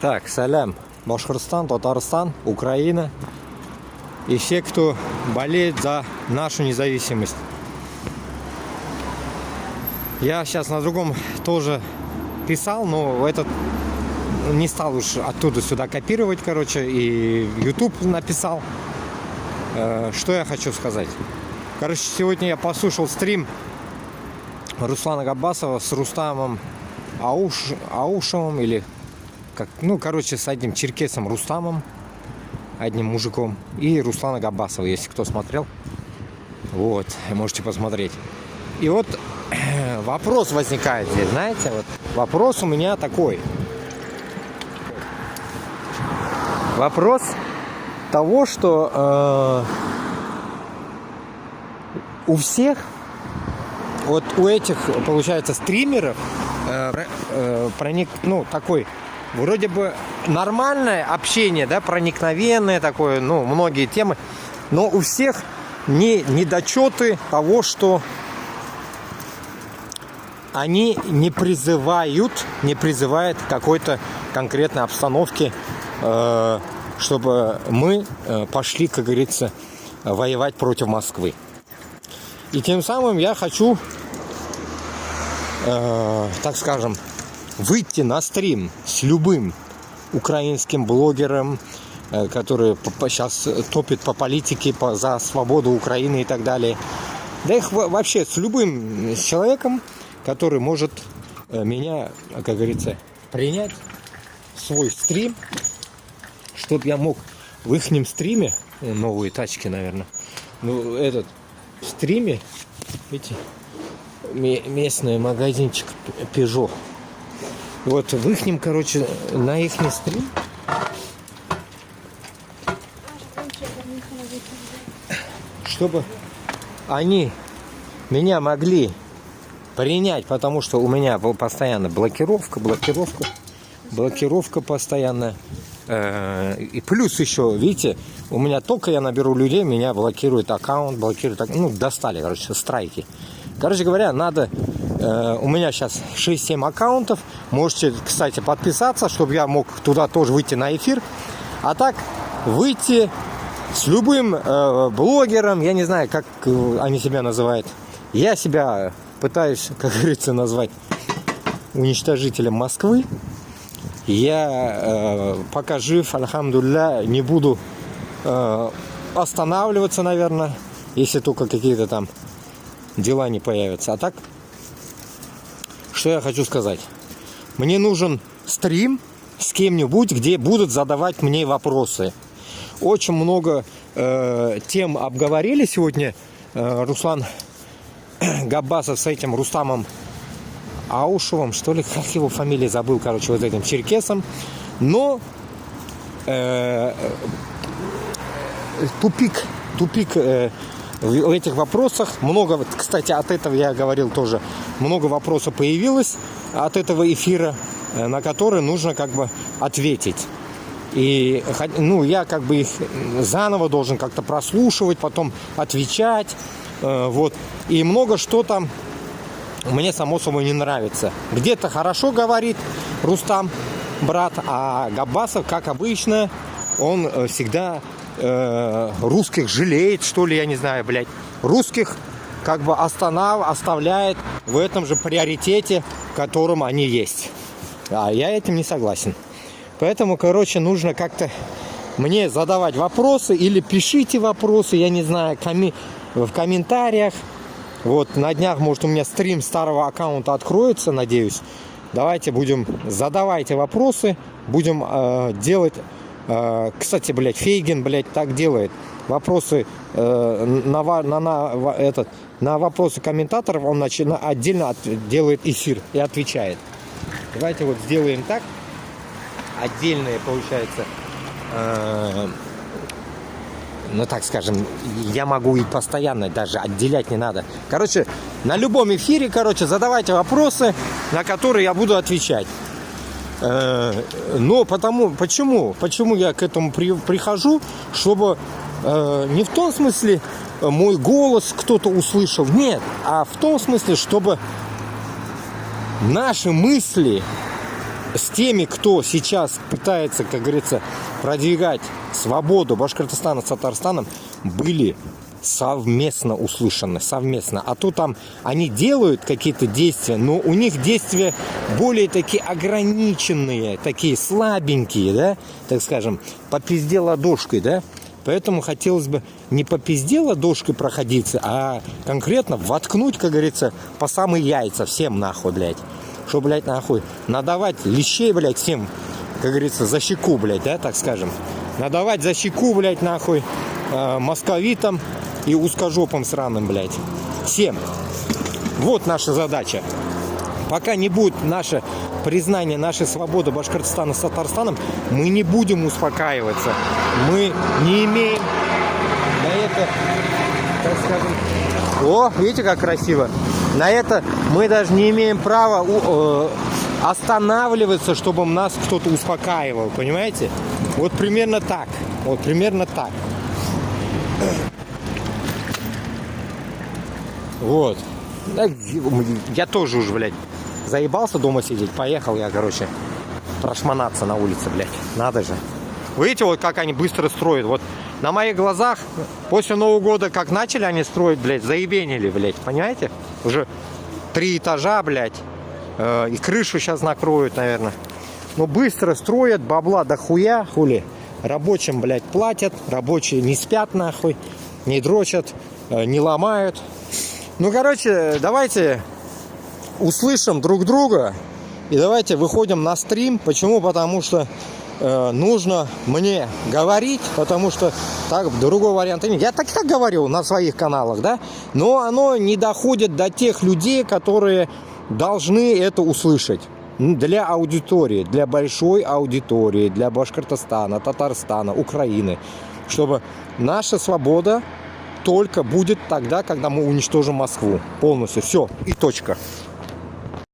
Так, салям. Башкортостан, Татарстан, Украина и все, кто болеет за нашу независимость. Я сейчас на другом тоже писал, но этот не стал уж оттуда сюда копировать, короче, и в YouTube написал. Что я хочу сказать. Короче, сегодня я послушал стрим Руслана Габбасова с Рустамом Аушевым или как, с одним черкесом Рустамом, одним мужиком, и Руслана Габбасова, если кто смотрел, вот, можете посмотреть. И вот вопрос возникает здесь, знаете, вот вопрос у меня такой. Вопрос того, что у всех, вот у этих, получается, стримеров такой вроде бы нормальное общение, да, проникновенное такое, многие темы, но у всех недочеты того, что они не призывают к какой-то конкретной обстановке, чтобы мы пошли, как говорится, воевать против Москвы. И тем самым я хочу, так скажем, выйти на стрим с любым украинским блогером, который сейчас топит по политике, за свободу Украины и так далее. Да их вообще с любым человеком, который может меня, как говорится, принять в свой стрим, чтобы я мог в ихнем стриме, новые тачки, наверное, в стриме, видите, местный магазинчик Peugeot. Вот в ихнем, на ихний стрим чтобы они меня могли принять, потому что у меня постоянно блокировка постоянно. И плюс еще, видите, у меня только я наберу людей, меня блокирует аккаунт, достали, страйки. Короче говоря, надо, у меня сейчас 6-7 аккаунтов, можете, кстати, подписаться, чтобы я мог туда тоже выйти на эфир, а так выйти с любым блогером, я не знаю, как они себя называют, я себя пытаюсь, как говорится, назвать уничтожителем Москвы. Я пока жив, альхамдулилля, не буду останавливаться, наверное, если только какие-то там дела не появятся. А так, что я хочу сказать. Мне нужен стрим с кем-нибудь, где будут задавать мне вопросы. Очень много тем обговорили сегодня Руслан Габбасов с этим Рустамом Аушевым, что ли, как его фамилия, забыл, вот этим черкесом. Но тупик в этих вопросах. Много, кстати, от этого я говорил тоже, много вопросов появилось от этого эфира, на которые нужно ответить. И я их заново должен как-то прослушивать, потом отвечать. Вот. И много что там мне само собой не нравится. Где-то хорошо говорит Рустам, брат, а Габбасов, как обычно, он всегда русских жалеет, что ли, я не знаю, блядь. Русских оставляет в этом же приоритете, в котором они есть. А я этим не согласен. Поэтому, нужно как-то мне задавать вопросы или пишите вопросы, я не знаю, в комментариях. Вот, на днях, может, у меня стрим старого аккаунта откроется, надеюсь. Задавайте вопросы, будем делать. Кстати, Фейгин, так делает. Вопросы на вопросы комментаторов он отдельно делает эфир и отвечает. Давайте сделаем так. Отдельные, получается, так скажем, я могу и постоянно, даже отделять не надо. На любом эфире, задавайте вопросы, на которые я буду отвечать. Но почему я к этому прихожу, чтобы не в том смысле мой голос кто-то услышал, нет, а в том смысле, чтобы наши мысли с теми, кто сейчас пытается, как говорится, продвигать свободу Башкортостана с Татарстаном, были совместно услышаны, совместно. А то там они делают какие-то действия, но у них действия более такие ограниченные, такие слабенькие, да, так скажем, по пизде ладошкой, да. Поэтому хотелось бы не по пизде ладошкой проходиться, а конкретно воткнуть, как говорится, по самые яйца всем нахуй, блядь. Что, блядь, нахуй, надавать лещей, блядь, всем, как говорится, за щеку, блядь, да, так скажем. Надавать за щеку, блядь, нахуй, московитам и узкожопам сраным, блядь. Всем. Вот наша задача. Пока не будет наше признание нашей свободы Башкортостана с Татарстаном, мы не будем успокаиваться. Мы не имеем на это, так скажем... О, видите, как красиво? На это мы даже не имеем права останавливаться, чтобы нас кто-то успокаивал, понимаете? Вот примерно так. Вот примерно так. Вот. Я тоже уже, блядь, заебался дома сидеть. Поехал я, короче, прошмонаться на улице, блядь. Надо же. Видите, вот как они быстро строят. Вот на моих глазах после Нового года, как начали они строить, блядь, заебенили, блядь. Понимаете? Уже 3 этажа, блядь. И крышу сейчас накроют, наверное. Но быстро строят, бабла дохуя, хули. Рабочим, блядь, платят. Рабочие не спят, нахуй. Не дрочат, не ломают. Ну, короче, давайте услышим друг друга. И давайте выходим на стрим. Почему? Потому что нужно мне говорить, потому что так другого варианта нет. Я так говорил на своих каналах, да, но оно не доходит до тех людей, которые должны это услышать. Для аудитории, для большой аудитории, для Башкортостана, Татарстана, Украины, чтобы наша свобода только будет тогда, когда мы уничтожим Москву полностью. Все, и точка.